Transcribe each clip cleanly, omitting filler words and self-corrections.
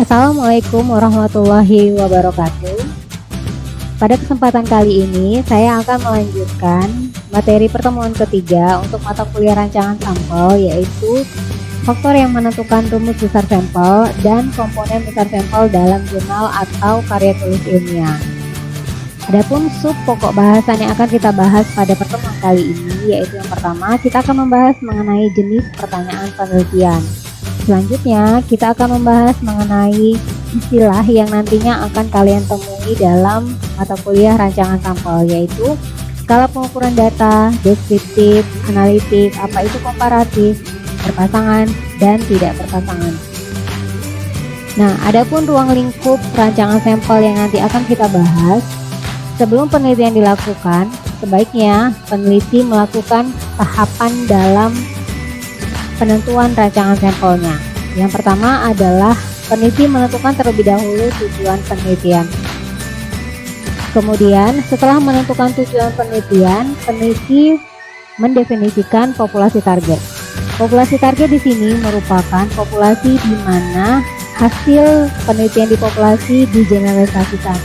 Assalamualaikum warahmatullahi wabarakatuh. Pada kesempatan kali ini, saya akan melanjutkan materi pertemuan ketiga untuk mata kuliah rancangan sampel, yaitu faktor yang menentukan rumus besar sampel dan komponen besar sampel dalam jurnal atau karya tulis ilmiah. Adapun sub pokok bahasan yang akan kita bahas pada pertemuan kali ini, yaitu yang pertama, kita akan membahas mengenai jenis pertanyaan penelitian. Selanjutnya, kita akan membahas mengenai istilah yang nantinya akan kalian temui dalam mata kuliah rancangan sampel, yaitu skala pengukuran data, deskriptif, analitik, apa itu komparatif, berpasangan, dan tidak berpasangan. Nah, adapun ruang lingkup rancangan sampel yang nanti akan kita bahas, sebelum penelitian dilakukan, sebaiknya peneliti melakukan tahapan dalam penentuan rancangan sampelnya. Yang pertama adalah peneliti menentukan terlebih dahulu tujuan penelitian. Kemudian setelah menentukan tujuan penelitian, peneliti mendefinisikan populasi target. Populasi target di sini merupakan populasi di mana hasil penelitian di populasi digeneralisasikan.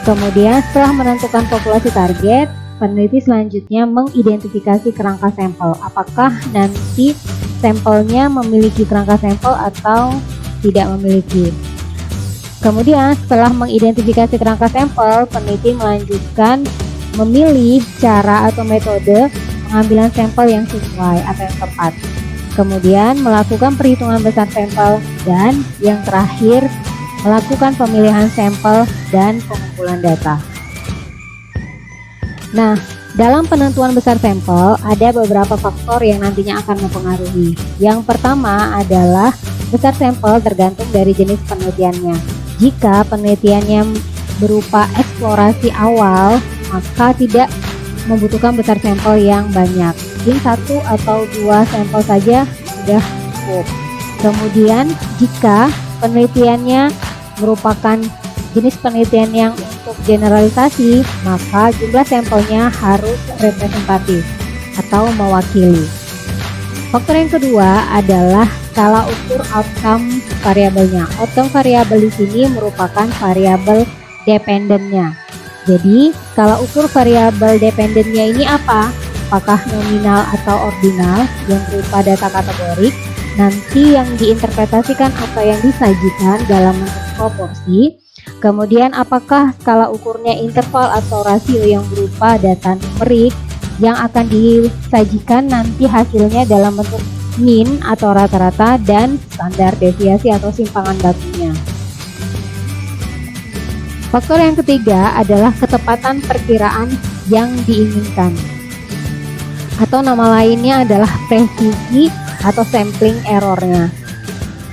Kemudian setelah menentukan populasi target, peneliti selanjutnya mengidentifikasi kerangka sampel. Apakah nanti sampelnya memiliki kerangka sampel atau tidak memiliki. Kemudian setelah mengidentifikasi kerangka sampel, peneliti melanjutkan memilih cara atau metode pengambilan sampel yang sesuai atau yang tepat. Kemudian melakukan perhitungan besar sampel, dan yang terakhir melakukan pemilihan sampel dan pengumpulan data. Nah, dalam penentuan besar sampel, ada beberapa faktor yang nantinya akan mempengaruhi. Yang pertama adalah besar sampel tergantung dari jenis penelitiannya. Jika penelitiannya berupa eksplorasi awal, maka tidak membutuhkan besar sampel yang banyak. Mungkin 1 atau 2 sampel saja sudah cukup. Kemudian, jika penelitiannya merupakan jenis penelitian yang untuk generalisasi, maka jumlah sampelnya harus representatif atau mewakili. Faktor yang kedua adalah skala ukur outcome variabelnya. Outcome variabel di sini merupakan variabel dependennya. Jadi, skala ukur variabel dependennya ini apa? Apakah nominal atau ordinal yang berupa data kategorik? Nanti yang diinterpretasikan atau yang disajikan dalam bentuk proporsi. Kemudian apakah skala ukurnya interval atau rasio yang berupa data numerik yang akan disajikan nanti hasilnya dalam bentuk mean atau rata-rata dan standar deviasi atau simpangan bakunya. Faktor yang ketiga adalah ketepatan perkiraan yang diinginkan, atau nama lainnya adalah presisi atau sampling errornya.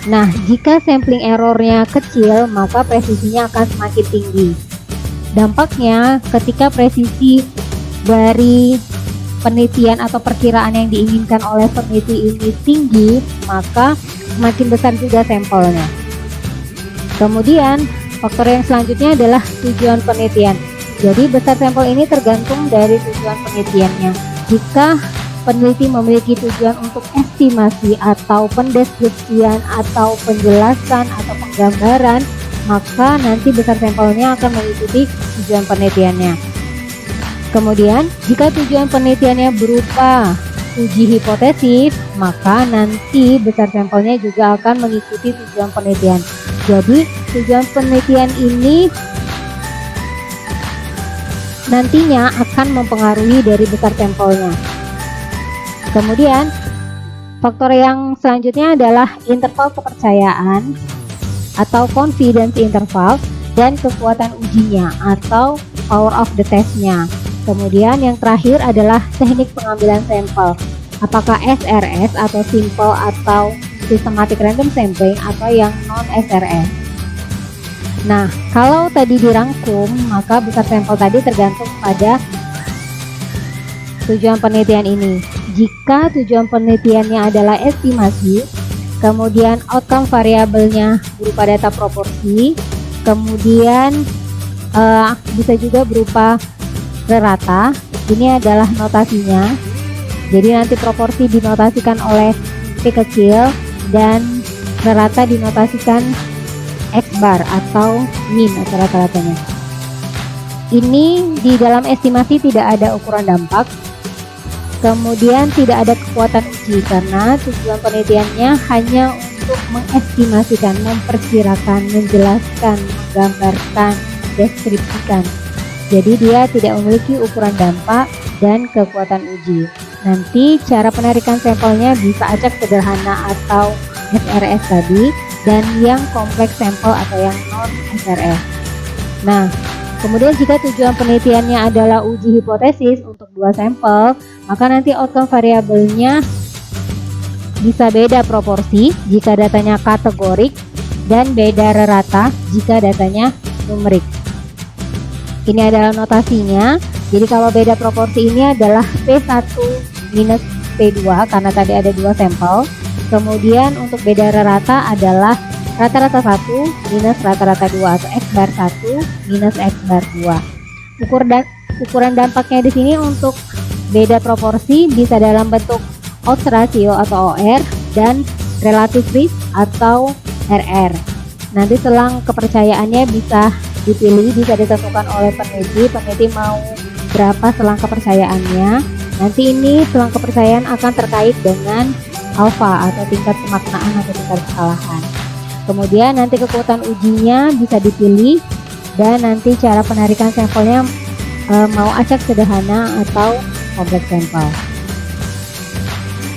Nah, jika sampling errornya kecil, maka presisinya akan semakin tinggi. Dampaknya, ketika presisi dari penelitian atau perkiraan yang diinginkan oleh peneliti ini tinggi, maka semakin besar juga sampelnya. Kemudian, faktor yang selanjutnya adalah tujuan penelitian. Jadi, besar sampel ini tergantung dari tujuan penelitiannya. Jika peneliti memiliki tujuan untuk estimasi atau pendeskripsian atau penjelasan atau penggambaran, maka nanti besar sampelnya akan mengikuti tujuan penelitiannya. Kemudian, jika tujuan penelitiannya berupa uji hipotesis, maka nanti besar sampelnya juga akan mengikuti tujuan penelitian. Jadi, tujuan penelitian ini nantinya akan mempengaruhi dari besar sampelnya. Kemudian, faktor yang selanjutnya adalah interval kepercayaan atau confidence interval dan kekuatan ujinya atau power of the test-nya. Kemudian yang terakhir adalah teknik pengambilan sampel. Apakah SRS atau simple atau systematic random sampling atau yang non SRS. Nah, kalau tadi dirangkum, maka besar sampel tadi tergantung pada tujuan penelitian ini. Jika tujuan penelitiannya adalah estimasi, kemudian outcome variabelnya berupa data proporsi, kemudian bisa juga berupa rata. Ini adalah notasinya. Jadi nanti proporsi dinotasikan oleh P kecil dan rata dinotasikan X bar atau min atau rata-ratanya. Ini di dalam estimasi tidak ada ukuran dampak, kemudian tidak ada kekuatan uji karena tujuan penelitiannya hanya untuk mengestimasikan, memperkirakan, menjelaskan, menggambarkan, deskripsikan. Jadi dia tidak memiliki ukuran dampak dan kekuatan uji. Nanti cara penarikan sampelnya bisa acak sederhana atau SRS tadi, dan yang kompleks sampel atau yang non SRS. Nah, kemudian jika tujuan penelitiannya adalah uji hipotesis untuk dua sampel, maka nanti outcome variabelnya bisa beda proporsi jika datanya kategorik dan beda rata jika datanya numerik. Ini adalah notasinya. Jadi kalau beda proporsi ini adalah P1 minus P2 karena tadi ada dua sampel. Kemudian untuk beda rata adalah rata-rata 1 minus rata-rata 2 atau X bar 1 minus X bar 2. Ukuran dampaknya di sini untuk beda proporsi bisa dalam bentuk odds ratio atau OR dan relative risk atau RR. Nanti selang kepercayaannya bisa dipilih, bisa ditentukan oleh peneliti. Peneliti mau berapa selang kepercayaannya. Nanti ini selang kepercayaan akan terkait dengan alfa atau tingkat kemaknaan atau tingkat kesalahan. Kemudian nanti kekuatan ujinya bisa dipilih, dan nanti cara penarikan sampelnya mau acak sederhana atau kompleks sampel.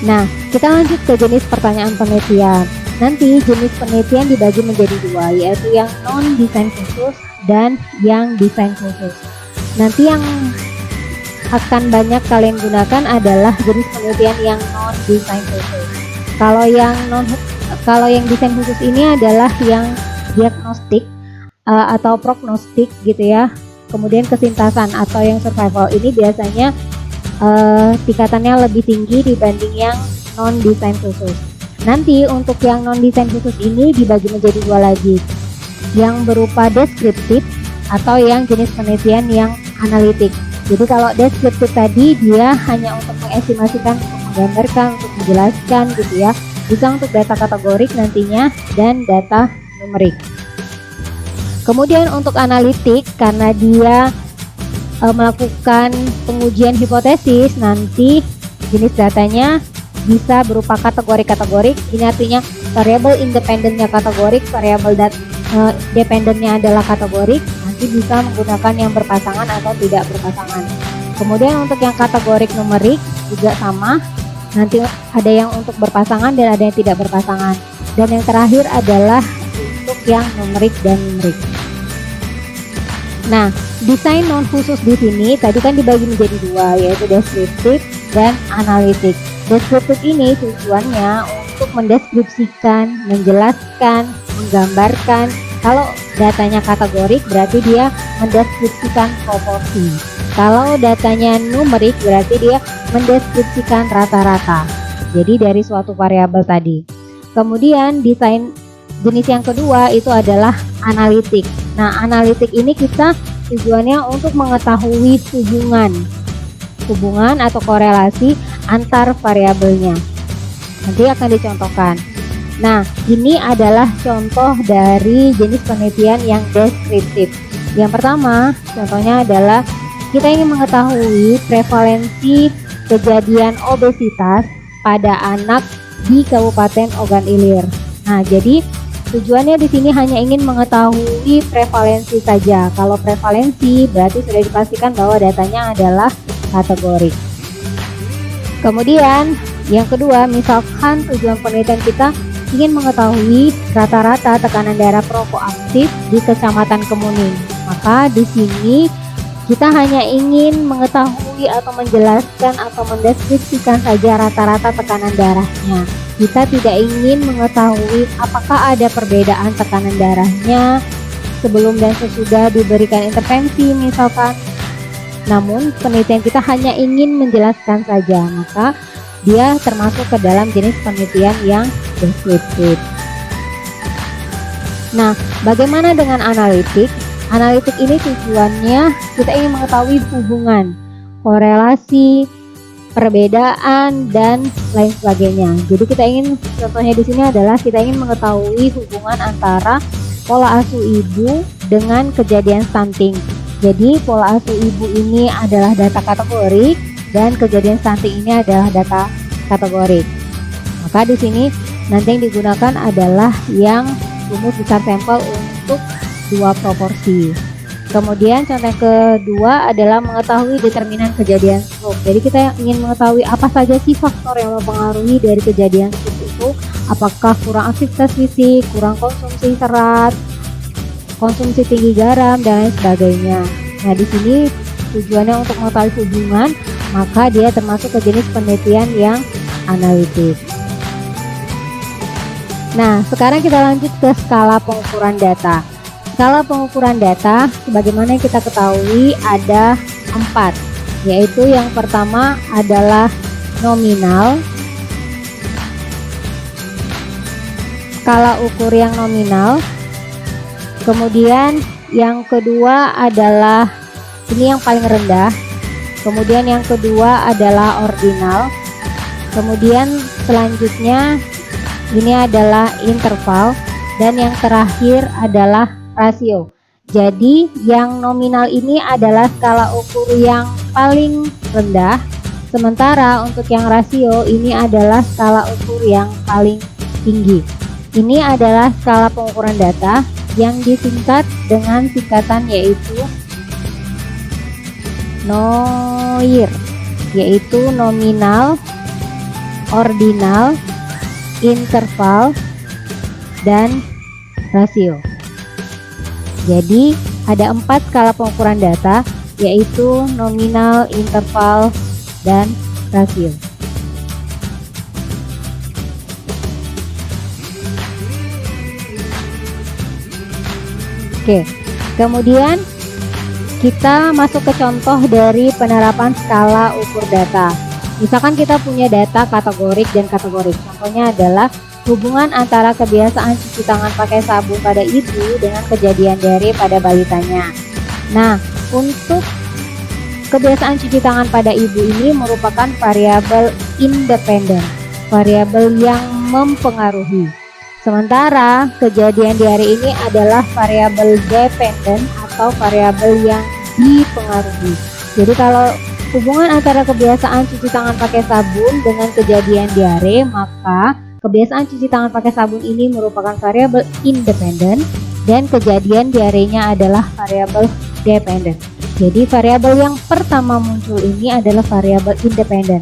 Nah, kita lanjut ke jenis pertanyaan penelitian. Nanti jenis penelitian dibagi menjadi dua, yaitu yang non desain khusus dan yang desain khusus. Nanti yang akan banyak kalian gunakan adalah jenis penelitian yang non desain khusus. Kalau yang desain khusus ini adalah yang diagnostik atau prognostik gitu ya. Kemudian kesintasan atau yang survival ini biasanya tingkatannya lebih tinggi dibanding yang non desain khusus. Nanti untuk yang non desain khusus ini dibagi menjadi dua lagi, yang berupa deskriptif atau yang jenis penelitian yang analitik. Jadi kalau deskriptif tadi dia hanya untuk mengestimasikan, untuk menggambarkan, untuk menjelaskan gitu ya. Bisa untuk data kategorik nantinya dan data numerik. Kemudian untuk analitik, karena dia melakukan pengujian hipotesis, nanti jenis datanya bisa berupa kategori-kategorik. Ini artinya variabel independennya kategorik, variabel dependennya adalah kategorik. Nanti bisa menggunakan yang berpasangan atau tidak berpasangan. Kemudian untuk yang kategorik numerik juga sama. Nanti ada yang untuk berpasangan dan ada yang tidak berpasangan. Dan yang terakhir adalah untuk yang numerik dan numerik. Nah, desain non khusus di sini tadi kan dibagi menjadi dua, yaitu deskriptif dan analitik. Deskriptif ini tujuannya untuk mendeskripsikan, menjelaskan, menggambarkan. Kalau datanya kategorik berarti dia mendeskripsikan proporsi. Kalau datanya numerik berarti dia mendeskripsikan rata-rata. Jadi dari suatu variabel tadi. Kemudian desain jenis yang kedua itu adalah analitik. Nah, analitik ini kita tujuannya untuk mengetahui hubungan atau korelasi antar variabelnya. Nanti akan dicontohkan. Nah, ini adalah contoh dari jenis penelitian yang deskriptif. Yang pertama, contohnya adalah kita ingin mengetahui prevalensi kejadian obesitas pada anak di Kabupaten Ogan Ilir. Nah, jadi tujuannya di sini hanya ingin mengetahui prevalensi saja. Kalau prevalensi berarti sudah dipastikan bahwa datanya adalah kategorik. Kemudian yang kedua, misalkan tujuan penelitian kita ingin mengetahui rata-rata tekanan darah prokoaktif di Kecamatan Kemuning. Maka di sini kita hanya ingin mengetahui atau menjelaskan atau mendeskripsikan saja rata-rata tekanan darahnya. Kita tidak ingin mengetahui apakah ada perbedaan tekanan darahnya sebelum dan sesudah diberikan intervensi misalkan. Namun penelitian kita hanya ingin menjelaskan saja, maka dia termasuk ke dalam jenis penelitian yang deskriptif. Nah, bagaimana dengan analitik? Analitik ini tujuannya kita ingin mengetahui hubungan, korelasi, perbedaan, dan lain sebagainya. Jadi kita ingin, contohnya di sini adalah kita ingin mengetahui hubungan antara pola asuh ibu dengan kejadian stunting. Jadi pola asuh ibu ini adalah data kategorik dan kejadian stunting ini adalah data kategorik. Maka di sini nanti yang digunakan adalah yang rumus besar sampel untuk dua proporsi. Kemudian contoh yang kedua adalah mengetahui determinan kejadian stroke. Jadi kita ingin mengetahui apa saja sih faktor yang mempengaruhi dari kejadian stroke itu. Apakah kurang aktivitas fisik, kurang konsumsi serat, konsumsi tinggi garam, dan lain sebagainya. Nah, di sini tujuannya untuk mengetahui hubungan, maka dia termasuk ke jenis penelitian yang analitik. Nah, sekarang kita lanjut ke skala pengukuran data. Skala pengukuran data, sebagaimana yang kita ketahui ada 4, yaitu yang pertama adalah nominal, skala ukur yang nominal. Kemudian yang kedua adalah, ini yang paling rendah. Kemudian yang kedua adalah ordinal. Kemudian selanjutnya ini adalah interval. Dan yang terakhir adalah rasio. Jadi yang nominal ini adalah skala ukur yang paling rendah. Sementara untuk yang rasio ini adalah skala ukur yang paling tinggi. Ini adalah skala pengukuran data yang disingkat dengan singkatan yaitu NOIR, yaitu nominal, ordinal, interval, dan rasio. Jadi ada 4 skala pengukuran data, yaitu nominal, interval, dan rasio. Oke, kemudian kita masuk ke contoh dari penerapan skala ukur data. Misalkan kita punya data kategorik dan kategorik. Contohnya adalah hubungan antara kebiasaan cuci tangan pakai sabun pada ibu dengan kejadian diare pada balitanya. Nah, untuk kebiasaan cuci tangan pada ibu ini merupakan variabel independen, variabel yang mempengaruhi. Sementara kejadian diare ini adalah variabel dependen atau variabel yang dipengaruhi. Jadi kalau hubungan antara kebiasaan cuci tangan pakai sabun dengan kejadian diare, maka kebiasaan cuci tangan pakai sabun ini merupakan variabel independen dan kejadian diarenya adalah variabel dependen. Jadi variabel yang pertama muncul ini adalah variabel independen,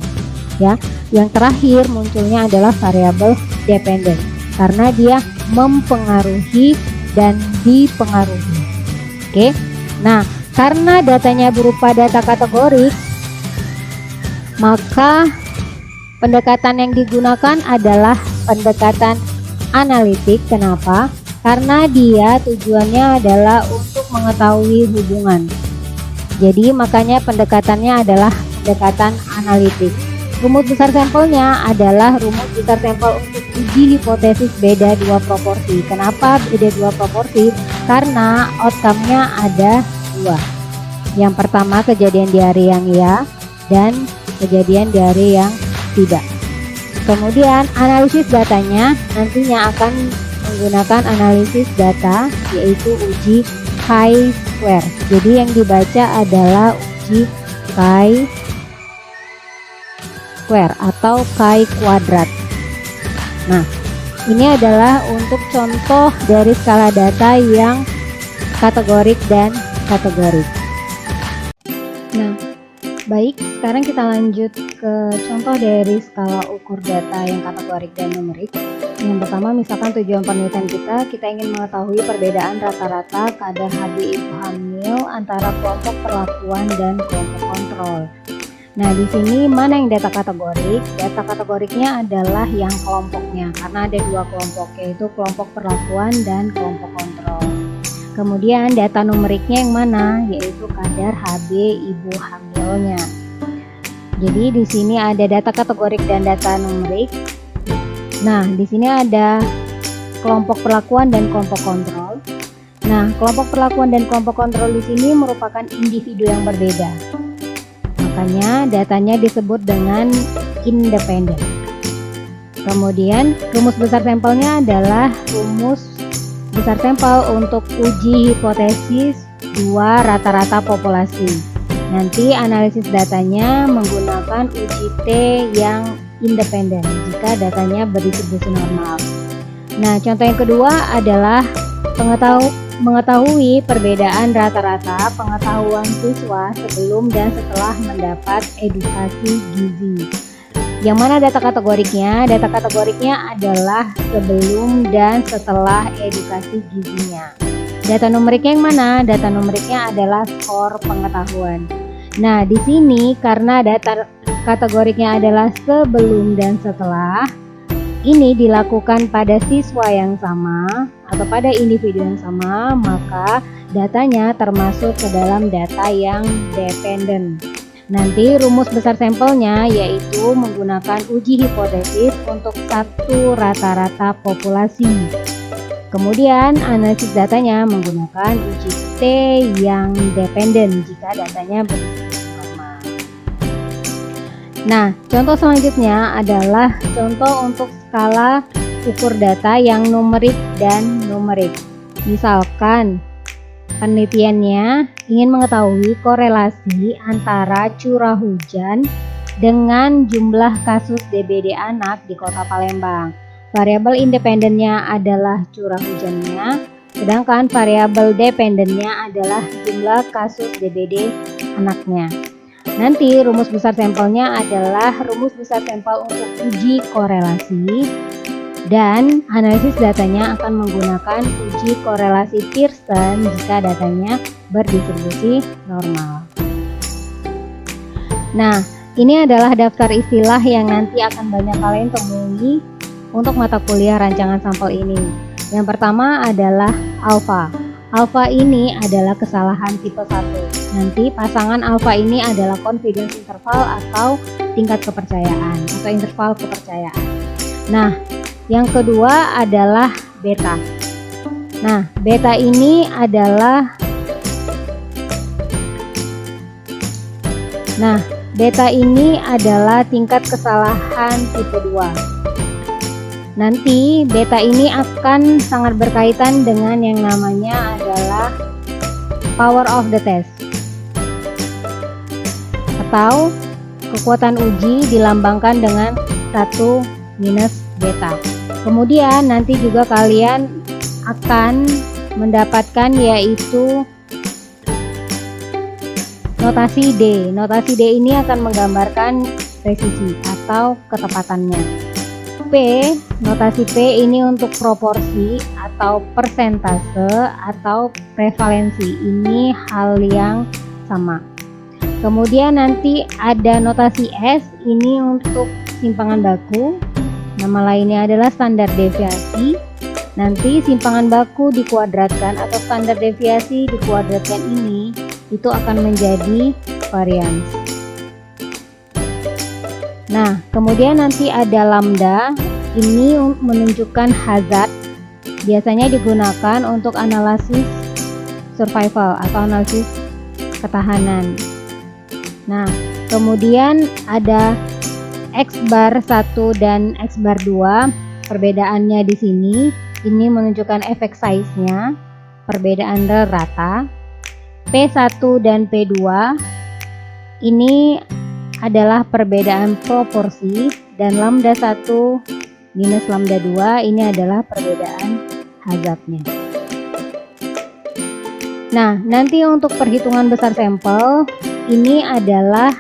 ya. Yang terakhir munculnya adalah variabel dependen karena dia mempengaruhi dan dipengaruhi. Oke. Nah, karena datanya berupa data kategorik, maka pendekatan yang digunakan adalah pendekatan analitik. Kenapa? Karena dia tujuannya adalah untuk mengetahui hubungan. Jadi makanya pendekatannya adalah pendekatan analitik. Rumus besar sampelnya adalah rumus besar sampel untuk uji hipotesis beda dua proporsi. Kenapa beda dua proporsi? Karena outcome-nya ada dua. Yang pertama kejadian diare yang iya dan kejadian diare yang tidak. Kemudian analisis datanya nantinya akan menggunakan analisis data yaitu uji chi-square. Jadi yang dibaca adalah uji chi-square atau chi-kuadrat. Nah, ini adalah untuk contoh dari skala data yang kategorik dan kategorik. Nah, baik, sekarang kita lanjut ke contoh dari skala ukur data yang kategorik dan numerik. Yang pertama, misalkan tujuan penelitian kita ingin mengetahui perbedaan rata-rata kadar Hb ibu hamil antara kelompok perlakuan dan kelompok kontrol. Nah, di sini mana yang data kategorik? Data kategoriknya adalah yang kelompoknya, karena ada dua kelompok, yaitu kelompok perlakuan dan kelompok kontrol. Kemudian data numeriknya yang mana? Yaitu kadar Hb ibu hamilnya. Jadi di sini ada data kategorik dan data numerik. Nah, di sini ada kelompok perlakuan dan kelompok kontrol. Nah, kelompok perlakuan dan kelompok kontrol di sini merupakan individu yang berbeda. Makanya datanya disebut dengan independen. Kemudian rumus besar sampelnya adalah rumus besar sampel untuk uji hipotesis 2 rata-rata populasi. Nanti analisis datanya menggunakan uji T yang independen jika datanya berdistribusi normal. Nah, contoh yang kedua adalah mengetahui perbedaan rata-rata pengetahuan siswa sebelum dan setelah mendapat edukasi gizi. Yang mana data kategoriknya? Data kategoriknya adalah sebelum dan setelah edukasi gizinya. Data numeriknya yang mana? Data numeriknya adalah skor pengetahuan. Nah, di sini karena data kategoriknya adalah sebelum dan setelah, ini dilakukan pada siswa yang sama atau pada individu yang sama, maka datanya termasuk ke dalam data yang dependen. Nanti rumus besar sampelnya yaitu menggunakan uji hipotesis untuk satu rata-rata populasi. Kemudian analisis datanya menggunakan uji T yang dependen jika datanya berdistribusi normal. Nah, contoh selanjutnya adalah contoh untuk skala ukur data yang numerik dan numerik. Misalkan penelitiannya ingin mengetahui korelasi antara curah hujan dengan jumlah kasus DBD anak di Kota Palembang. Variabel independennya adalah curah hujannya, sedangkan variabel dependennya adalah jumlah kasus DBD anaknya. Nanti rumus besar sampelnya adalah rumus besar sampel untuk uji korelasi, dan analisis datanya akan menggunakan uji korelasi Pearson jika datanya berdistribusi normal. Nah, ini adalah daftar istilah yang nanti akan banyak kalian temui untuk mata kuliah rancangan sampel ini. Yang pertama adalah alfa. Alfa ini adalah kesalahan tipe 1. Nanti pasangan alfa ini adalah confidence interval atau tingkat kepercayaan atau interval kepercayaan. Nah, yang kedua adalah beta. Nah, beta ini adalah tingkat kesalahan tipe 2. Nanti beta ini akan sangat berkaitan dengan yang namanya adalah power of the test atau kekuatan uji dilambangkan dengan 1 minus beta. Kemudian nanti juga kalian akan mendapatkan yaitu notasi D. Notasi D ini akan menggambarkan presisi atau ketepatannya. Notasi P ini untuk proporsi atau persentase atau prevalensi. Ini hal yang sama. Kemudian nanti ada notasi S, ini untuk simpangan baku. Nama lainnya adalah standar deviasi. Nanti simpangan baku dikuadratkan atau standar deviasi dikuadratkan ini itu akan menjadi varians. Nah, kemudian nanti ada lambda, ini menunjukkan hazard, biasanya digunakan untuk analisis survival atau analisis ketahanan. Nah, kemudian ada X bar 1 dan X bar 2, perbedaannya di sini, ini menunjukkan efek size-nya, perbedaan rata. P1 dan P2, ini adalah perbedaan proporsi, dan lambda 1 minus lambda 2 ini adalah perbedaan hazardnya. Nah, nanti untuk perhitungan besar sampel, ini adalah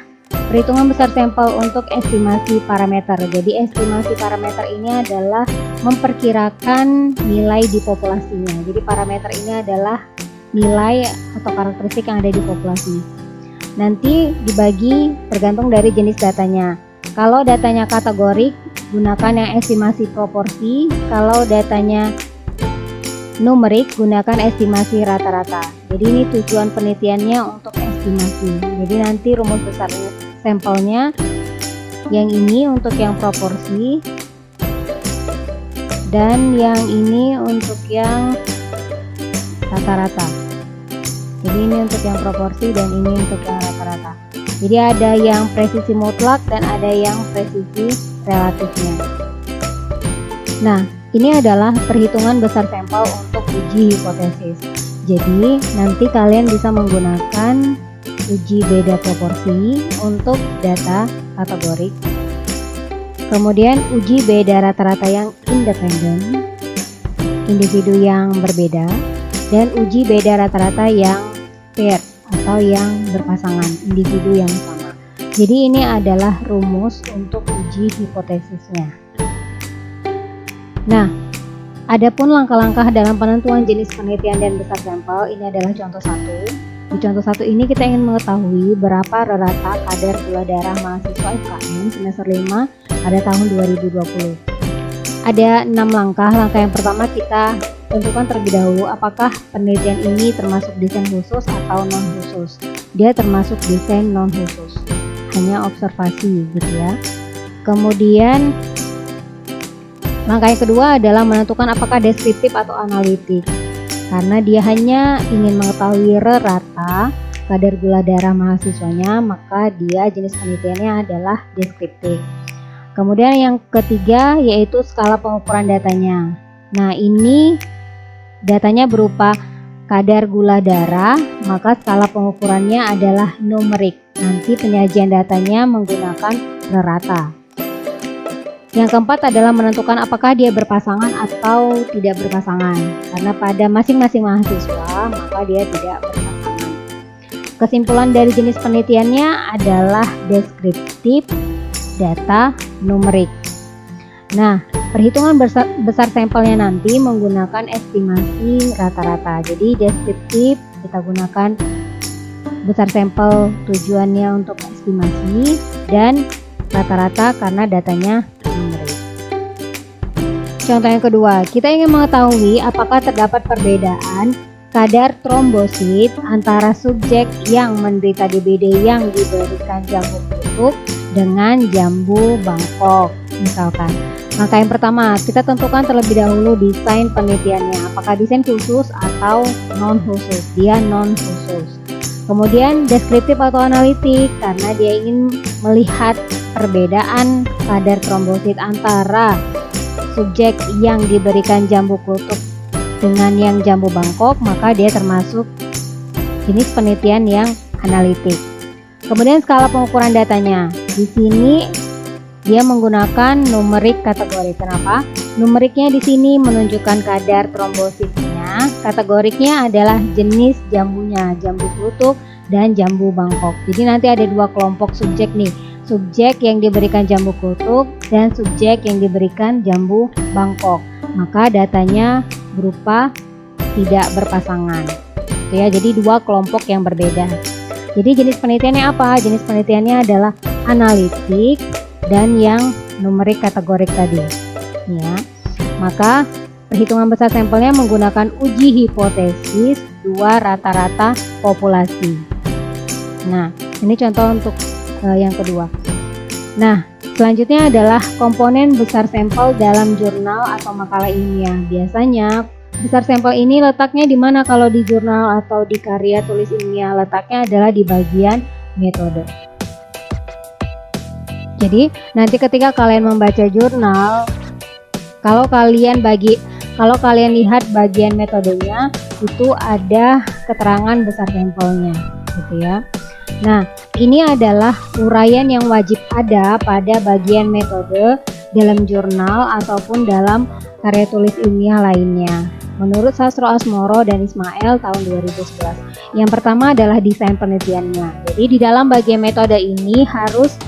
perhitungan besar sampel untuk estimasi parameter. Jadi estimasi parameter ini adalah memperkirakan nilai di populasinya. Jadi parameter ini adalah nilai atau karakteristik yang ada di populasi. Nanti dibagi tergantung dari jenis datanya. Kalau datanya kategorik, gunakan yang estimasi proporsi. Kalau datanya numerik, gunakan estimasi rata-rata. Jadi ini tujuan penelitiannya untuk estimasi. Jadi nanti rumus besar sampelnya yang ini untuk yang proporsi, dan yang ini untuk yang rata-rata. Jadi ini untuk yang proporsi dan ini untuk yang rata-rata. Jadi ada yang presisi mutlak dan ada yang presisi relatifnya. Nah, ini adalah perhitungan besar sampel untuk uji hipotesis. Jadi nanti kalian bisa menggunakan uji beda proporsi untuk data kategorik, kemudian uji beda rata-rata yang independen, individu yang berbeda, dan uji beda rata-rata yang pair atau yang berpasangan, individu yang sama. Jadi ini adalah rumus untuk uji hipotesisnya. Nah, adapun langkah-langkah dalam penentuan jenis penelitian dan besar sampel, ini adalah contoh 1. Di contoh 1 ini kita ingin mengetahui berapa rata kadar gula darah mahasiswa FKM semester 5 pada tahun 2020. Ada 6 langkah. Langkah yang pertama kita tentukan terlebih dahulu apakah penelitian ini termasuk desain khusus atau non khusus. Dia termasuk desain non khusus, hanya observasi gitu ya. Kemudian langkah yang kedua adalah menentukan apakah deskriptif atau analitik. Karena dia hanya ingin mengetahui rata kadar gula darah mahasiswanya, maka dia jenis penelitiannya adalah deskriptif. Kemudian yang ketiga yaitu skala pengukuran datanya. Nah, ini datanya berupa kadar gula darah, maka skala pengukurannya adalah numerik. Nanti penyajian datanya menggunakan rata. Yang keempat adalah menentukan apakah dia berpasangan atau tidak berpasangan. Karena pada masing-masing mahasiswa, maka dia tidak berpasangan. Kesimpulan dari jenis penelitiannya adalah deskriptif, data, numerik. Nah, perhitungan besar sampelnya nanti menggunakan estimasi rata-rata. Jadi deskriptif kita gunakan besar sampel tujuannya untuk estimasi, dan rata-rata karena datanya numerik. Contoh yang kedua, kita ingin mengetahui apakah terdapat perbedaan kadar trombosit antara subjek yang menderita DBD yang diberikan jambu kutub dengan jambu Bangkok misalkan. Langkah yang pertama, kita tentukan terlebih dahulu desain penelitiannya, apakah desain khusus atau non khusus. Dia non khusus. Kemudian deskriptif atau analitik, karena dia ingin melihat perbedaan kadar trombosit antara subjek yang diberikan jambu kutub dengan yang jambu Bangkok, maka dia termasuk jenis penelitian yang analitik. Kemudian skala pengukuran datanya. Di sini dia menggunakan numerik kategori. Kenapa? Numeriknya di sini menunjukkan kadar trombositnya. Kategoriknya adalah jenis jambunya, jambu kutub dan jambu Bangkok. Jadi nanti ada dua kelompok subjek nih. Subjek yang diberikan jambu kutub dan subjek yang diberikan jambu Bangkok. Maka datanya berupa tidak berpasangan. Oke ya, jadi dua kelompok yang berbeda. Jadi jenis penelitiannya apa? Jenis penelitiannya adalah analitik dan yang numerik kategorik tadi. Ya. Maka perhitungan besar sampelnya menggunakan uji hipotesis dua rata-rata populasi. Nah, ini contoh untuk yang kedua. Nah, selanjutnya adalah komponen besar sampel dalam jurnal atau makalah ilmiah. Biasanya besar sampel ini letaknya di mana kalau di jurnal atau di karya tulis ilmiah? Letaknya adalah di bagian metode. Jadi, nanti ketika kalian membaca jurnal, kalau kalian lihat bagian metodenya, itu ada keterangan besar sampelnya, gitu ya. Nah, ini adalah uraian yang wajib ada pada bagian metode dalam jurnal ataupun dalam karya tulis ilmiah lainnya. Menurut Sastro Asmoro dan Ismail tahun 2011. Yang pertama adalah desain penelitiannya. Jadi di dalam bagian metode ini harus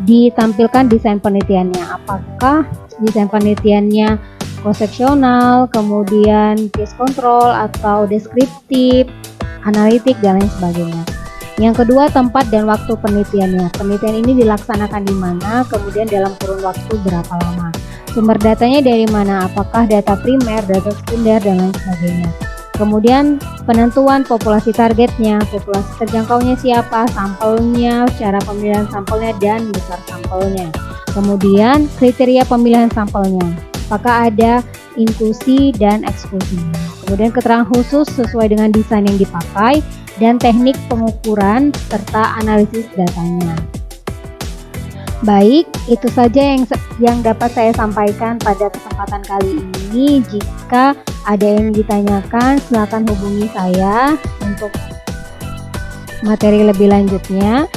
ditampilkan desain penelitiannya. Apakah desain penelitiannya konsepsional, kemudian case control atau deskriptif, analitik dan lain sebagainya. Yang kedua, tempat dan waktu penelitiannya. Penelitian ini dilaksanakan di mana, kemudian dalam kurun waktu berapa lama. Sumber datanya dari mana, apakah data primer, data sekunder, dan lain sebagainya. Kemudian penentuan populasi targetnya, populasi terjangkaunya siapa, sampelnya, cara pemilihan sampelnya, dan besar sampelnya. Kemudian kriteria pemilihan sampelnya, apakah ada inklusi dan eksklusi. Kemudian keterangan khusus sesuai dengan desain yang dipakai, dan teknik pengukuran serta analisis datanya. Baik, itu saja yang dapat saya sampaikan pada kesempatan kali ini. Jika ada yang ditanyakan, silakan hubungi saya untuk materi lebih lanjutnya.